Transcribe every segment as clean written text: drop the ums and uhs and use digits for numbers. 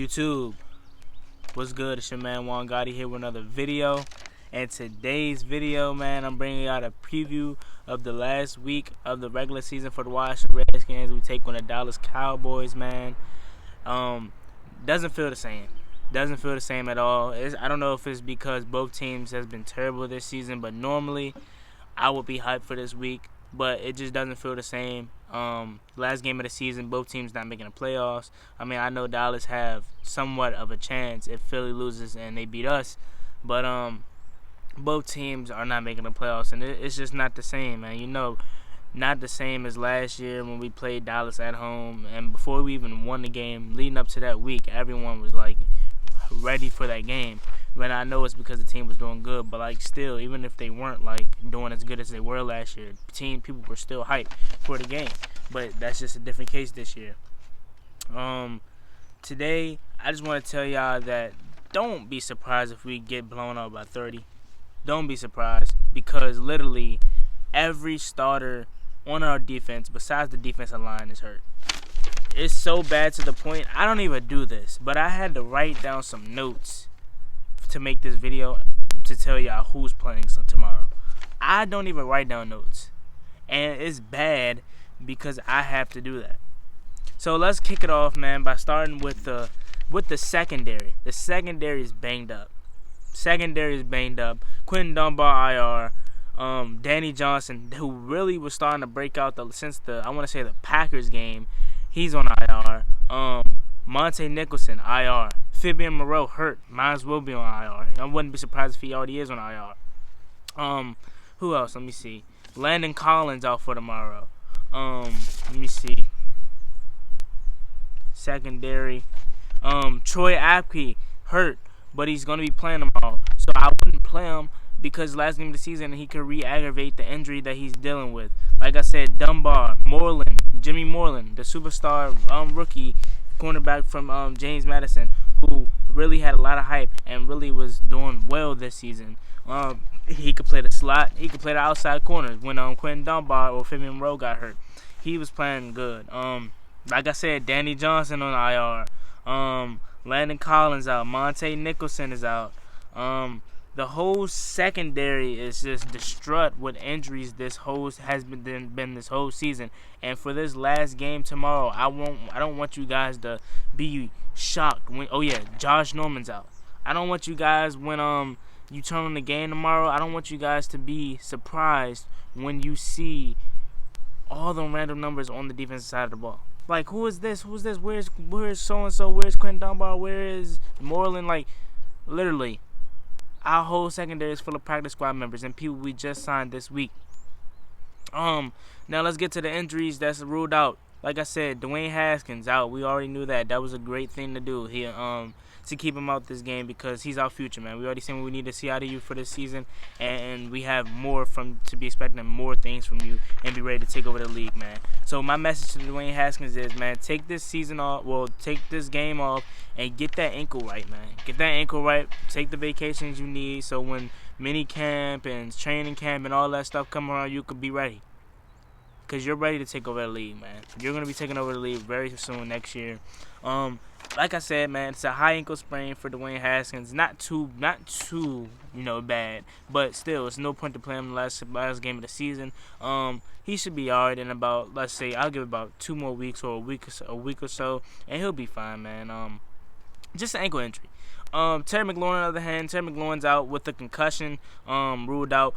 YouTube, what's good? It's your man Juan Gotti here with another video. And today's video, man, I'm bringing out a preview of the last week of the regular season for the Washington Redskins. We take on the Dallas Cowboys, man. Doesn't feel the same. Doesn't feel the same at all. I don't know if it's because both teams has been terrible this season, but normally I would be hyped for this week. But it just doesn't feel the same. Last game of the season, both teams not making the playoffs. I mean, I know Dallas have somewhat of a chance if Philly loses and they beat us, but both teams are not making the playoffs, and it's just not the same, man. You know, not the same as last year when we played Dallas at home, and before we even won the game, leading up to that week, everyone was like ready for that game. But I know it's because the team was doing good, but like still, even if they weren't like doing as good as they were last year, people were still hyped for the game. But that's just a different case this year. Today I just want to tell y'all that don't be surprised if we get blown out by 30. Don't be surprised, because literally every starter on our defense, besides the defensive line, is hurt. It's so bad to the point I don't even do this, but I had to write down some notes to make this video to tell y'all who's playing tomorrow. I don't even write down notes, and it's bad because I have to do that. So let's kick it off, man, by starting with the secondary. The secondary is banged up. Quentin Dunbar IR. Danny Johnson, who really was starting to break out since the Packers game, he's on IR. Monte Nicholson IR. Fabian Moreau hurt, might as well be on IR. I wouldn't be surprised if he already is on IR. Who else? Let me see. Landon Collins out for tomorrow. Let me see. Secondary. Troy Apke hurt, but he's gonna be playing tomorrow. So I wouldn't play him because last game of the season he could re-aggravate the injury that he's dealing with. Like I said, Dunbar, Jimmy Moreland, the superstar rookie cornerback from James Madison, who really had a lot of hype and really was doing well this season. He could play the slot. He could play the outside corners when Quentin Dunbar or Fabian Moreau got hurt. He was playing good. Like I said, Danny Johnson on IR. Landon Collins out. Monte Nicholson is out. The whole secondary is just distraught with injuries. This has been this whole season, and for this last game tomorrow, I don't want you guys to be shocked when Josh Norman's out. I don't want you guys when you turn on the game tomorrow. I don't want you guys to be surprised when you see all the random numbers on the defensive side of the ball. Like, who is this? Where's so and so? Where's Quentin Dunbar? Where is Moreland? Like, literally, our whole secondary is full of practice squad members and people we just signed this week. Now let's get to the injuries that's ruled out. Like I said, Dwayne Haskins out. We already knew that. That was a great thing to do here, to keep him out this game, because he's our future, man. We already seen what we need to see out of you for this season, and we have more to be expecting more things from you and be ready to take over the league, man. So my message to Dwayne Haskins is, man, take this game off and get that ankle right, man. Get that ankle right. Take the vacations you need so when mini camp and training camp and all that stuff come around, you could be ready. Because you're ready to take over the league, man. You're going to be taking over the league very soon next year. Like I said, man, it's a high ankle sprain for Dwayne Haskins. Not too, bad. But still, it's no point to play him in the last game of the season. He should be all right in about, let's say, I'll give it about 2 more weeks or a week or so, and he'll be fine, man. Just an ankle injury. Terry McLaurin, on the other hand, Terry McLaurin's out with a concussion, ruled out.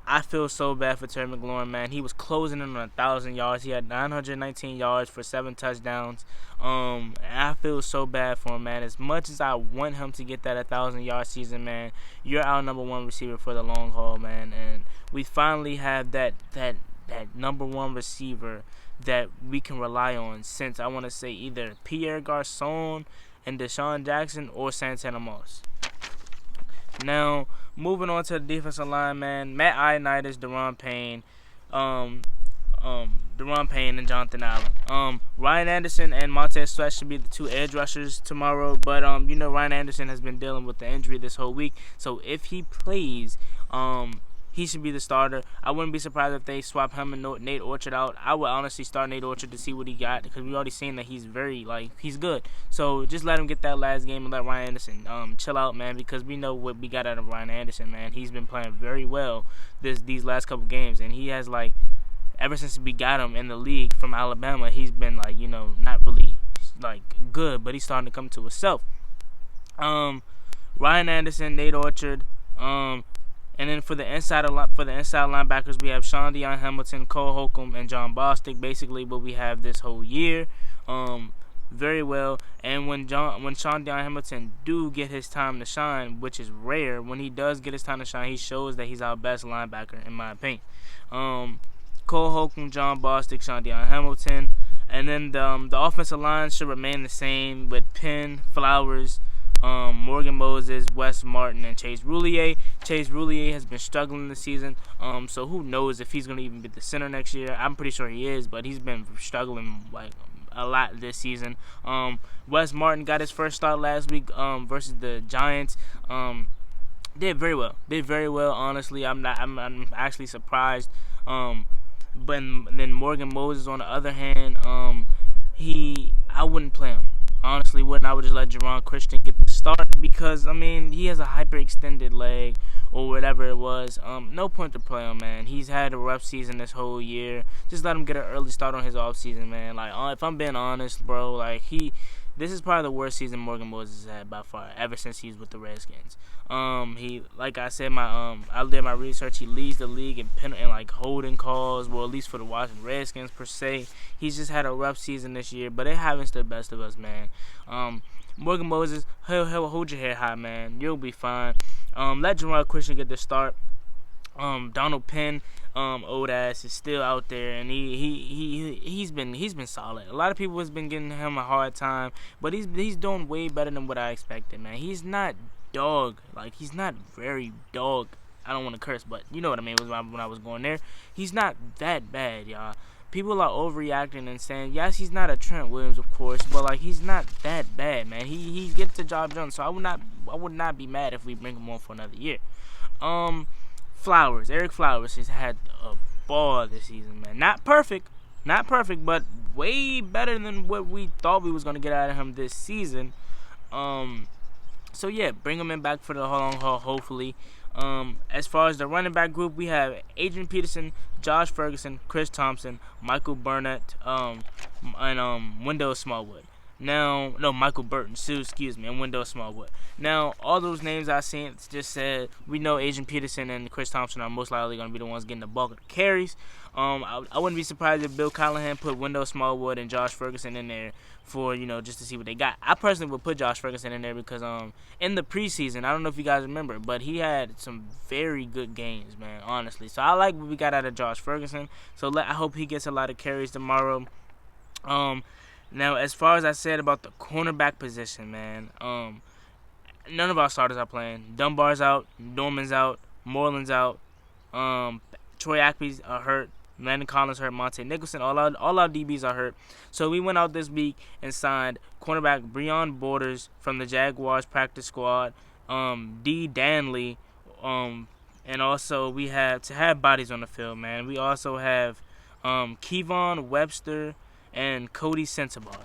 I feel so bad for Terry McLaurin, man. He was closing in on 1,000 yards. He had 919 yards for 7 touchdowns. And I feel so bad for him, man. As much as I want him to get that 1,000-yard season, man, you're our number 1 receiver for the long haul, man. And we finally have that number 1 receiver that we can rely on since, I want to say, either Pierre Garçon and Deshaun Jackson or Santana Moss. Now, moving on to the defensive line, man. Matt Ioannidis, Deron Payne, and Jonathan Allen. Ryan Anderson and Montez Sweat should be the 2 edge rushers tomorrow. But Ryan Anderson has been dealing with the injury this whole week. So if he plays, he should be the starter. I wouldn't be surprised if they swap him and Nate Orchard out. I would honestly start Nate Orchard to see what he got, because we already seen that he's he's good. So just let him get that last game and let Ryan Anderson chill out, man, because we know what we got out of Ryan Anderson, man. He's been playing very well these last couple games, and he has ever since we got him in the league from Alabama, he's been not really good, but he's starting to come to himself. Ryan Anderson, Nate Orchard, and then for the inside linebackers, we have Sean Deion Hamilton, Cole Holcomb, and John Bostic. Basically, what we have this whole year, very well. And when Sean Deion Hamilton do get his time to shine, which is rare, when he does get his time to shine, he shows that he's our best linebacker, in my opinion. Cole Holcomb, John Bostic, Sean Deion Hamilton, and then the offensive line should remain the same with Penn, Flowers, Morgan Moses, Wes Martin, and Chase Roulier. Chase Roulier has been struggling this season, so who knows if he's going to even be the center next year. I'm pretty sure he is, but he's been struggling a lot this season. Wes Martin got his first start last week versus the Giants. Did very well. Honestly, I'm actually surprised. But then Morgan Moses, on the other hand, I wouldn't play him. Honestly, wouldn't. I would just let Jerron Christian get the start, because he has a hyperextended leg or whatever it was. No point to play him, man. He's had a rough season this whole year. Just let him get an early start on his off season, man. If I'm being honest, bro, this is probably the worst season Morgan Moses has had by far, ever since he's with the Redskins. Like I said, I did my research. He leads the league in holding calls, well, at least for the Washington Redskins per se. He's just had a rough season this year, but it happens to the best of us, man. Morgan Moses, he'll hold your head high, man. You'll be fine. Let Jerron Christian get the start. Donald Penn, old ass, is still out there, and he's been solid. A lot of people has been giving him a hard time, but he's doing way better than what I expected, man. He's not dog, he's not very dog. I don't want to curse, but you know what I mean when I was going there. He's not that bad, y'all. People are overreacting and saying, yes, he's not a Trent Williams, of course, but he's not that bad, man. He gets the job done, so I would not be mad if we bring him on for another year. Eric Flowers has had a ball this season, man. Not perfect, but way better than what we thought we was gonna get out of him this season. So yeah, bring him in back for the long haul, hopefully. As far as the running back group, we have Adrian Peterson, Josh Ferguson, Chris Thompson, Michael Burnett, and Wendell Smallwood. Now, no, Michael Burton, and Wendell Smallwood. Now, all those names I seen just said, we know Adrian Peterson and Chris Thompson are most likely going to be the ones getting the bulk of the carries. I wouldn't be surprised if Bill Callahan put Wendell Smallwood and Josh Ferguson in there for, just to see what they got. I personally would put Josh Ferguson in there because in the preseason, I don't know if you guys remember, but he had some very good games, man, honestly. So I like what we got out of Josh Ferguson. So I hope he gets a lot of carries tomorrow. Now, as far as I said about the cornerback position, man, none of our starters are playing. Dunbar's out, Norman's out, Moreland's out, Troy Apke's are hurt, Landon Collins hurt, Monte Nicholson, all our DBs are hurt. So we went out this week and signed cornerback Breon Borders from the Jaguars practice squad, D. Danley, and also we have to have bodies on the field, man. We also have Kevon Webster and Cody Sensabaugh.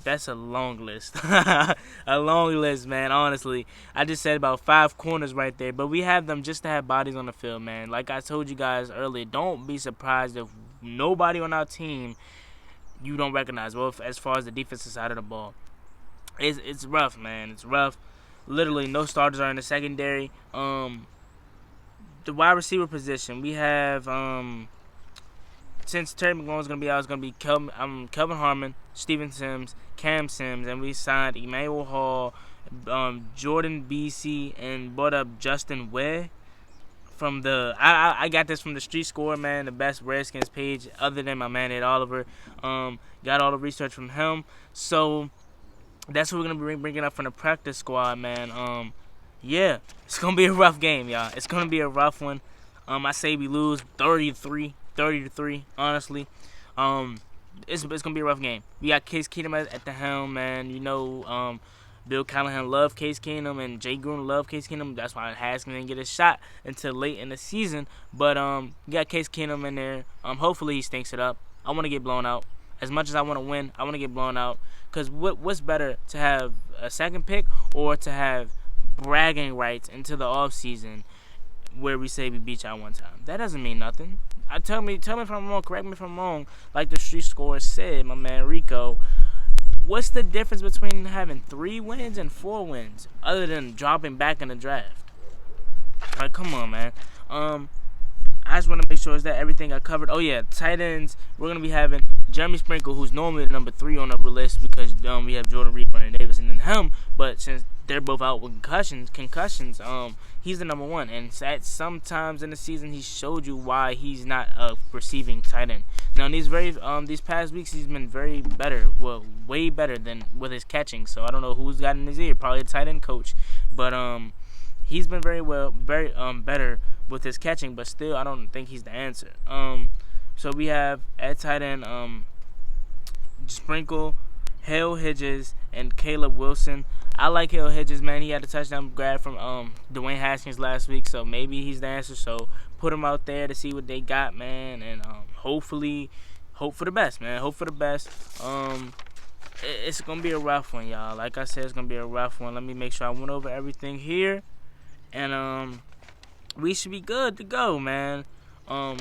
That's a long list. A long list, man, honestly. I just said about 5 corners right there, but we have them just to have bodies on the field, man. Like I told you guys earlier, don't be surprised if nobody on our team you don't recognize. Well, as far as the defensive side of the ball, it's rough, man. It's rough. Literally, no starters are in the secondary. The wide receiver position, we have since Terry McLaurin's going to be out, it's going to be Kelvin Harmon, Steven Sims, Cam Sims, and we signed Emmanuel Hall, Jordan BC, and brought up Justin Ware from the I got this from the Street Score, man, the best Redskins page other than my man Ed Oliver. Got all the research from him. So that's what we're going to be bringing up from the practice squad, man. Yeah, it's going to be a rough game, y'all. It's going to be a rough one. I say we lose 30-3, honestly. It's gonna be a rough game. We got Case Keenum at the helm, man. Bill Callahan loved Case Keenum and Jay Gruden loved Case Keenum. That's why Haskins didn't get a shot until late in the season. But you got Case Keenum in there. Hopefully he stinks it up. I want to get blown out. As much as I want to win, I want to get blown out. Because what's better, to have a second pick or to have bragging rights into the offseason where we say we beat y'all one time? That doesn't mean nothing. Tell me if I'm wrong. Correct me if I'm wrong. Like the street score said, my man Rico. What's the difference between having 3 wins and 4 wins, other than dropping back in the draft? Like, come on, man. I just want to make sure is that everything I covered. Oh yeah, tight ends. We're gonna be having Jeremy Sprinkle, who's normally the number 3 on the list because we have Jordan Reed, Brandon Davis, and then him. But since they're both out with concussions, he's the number 1. And at sometimes in the season, he showed you why he's not a receiving tight end. Now in these past weeks, he's been very better. Well, way better than with his catching. So I don't know who's got in his ear. Probably a tight end coach. But he's been very better with his catching, but still I don't think he's the answer. So we have at tight end Sprinkle, Hale Hedges, and Caleb Wilson. I like Hale Hedges, man. He had a touchdown grab from Dwayne Haskins last week, so maybe he's the answer. So put him out there to see what they got, man, and hopefully hope for the best, man. Hope for the best. It's gonna be a rough one, y'all. Like I said, it's gonna be a rough one. Let me make sure I went over everything here, and we should be good to go, man.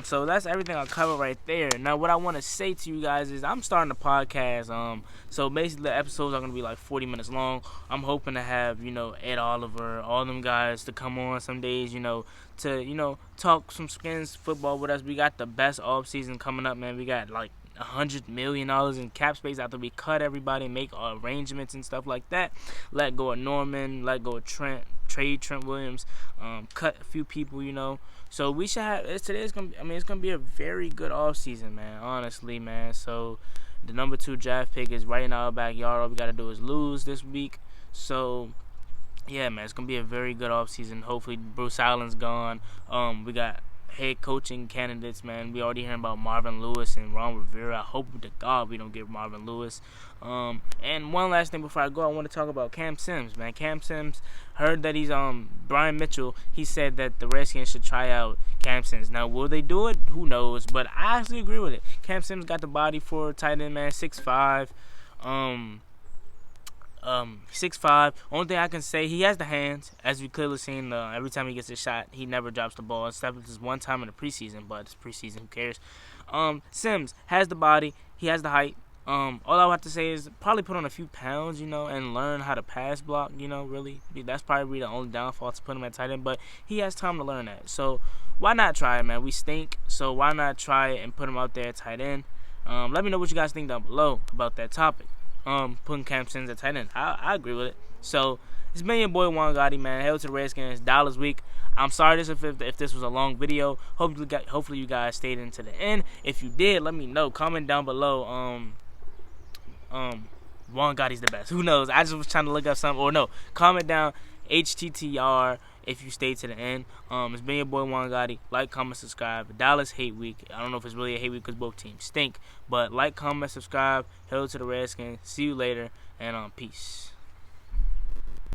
So that's everything I'll cover right there. Now, what I want to say to you guys is I'm starting a podcast. So basically the episodes are going to be like 40 minutes long. I'm hoping to have, Ed Oliver, all them guys to come on some days, to, talk some Skins football with us. We got the best off season coming up, man. We got like $100 million in cap space after we cut everybody, make arrangements and stuff like that. Let go of Norman, let go of Trent, trade Trent Williams, cut a few people, So we should have it's gonna be a very good offseason, man. Honestly, man. So the number 2 draft pick is right in our backyard. All we gotta do is lose this week. So yeah, man, it's gonna be a very good offseason. Hopefully Bruce Allen's gone. We got head coaching candidates, man. We already hearing about Marvin Lewis and Ron Rivera. I hope to God we don't get Marvin Lewis. And one last thing before I go, I want to talk about Cam Sims, man. Cam Sims, heard that he's Brian Mitchell. He said that the Redskins should try out Cam Sims. Now, will they do it? Who knows? But I actually agree with it. Cam Sims got the body for a tight end, man. 6'5". 6'5". Only thing I can say, he has the hands, as we clearly seen. Every time he gets a shot, he never drops the ball. Except for this one time in the preseason, but it's preseason, who cares? Sims has the body, he has the height. All I would have to say is probably put on a few pounds, and learn how to pass block. Really, that's probably the only downfall to put him at tight end. But he has time to learn that. So why not try it, man? We stink, so why not try it and put him out there at tight end? Let me know what you guys think down below about that topic. Putting Cam Sims at tight end. I agree with it. So it's been your boy Juan Gotti, man. Hail to the Redskins, Dallas week. I'm sorry if this was a long video. Hopefully you guys stayed into the end. If you did, let me know. Comment down below. Juan Gotti's the best. Who knows? I just was trying to look up something. Or no, comment down HTTR if you stayed to the end. It's been your boy Juan Gotti. Like, comment, subscribe. Dallas hate week. I don't know if it's really a hate week because both teams stink. But like, comment, subscribe. Hail to the Redskins. See you later. And peace.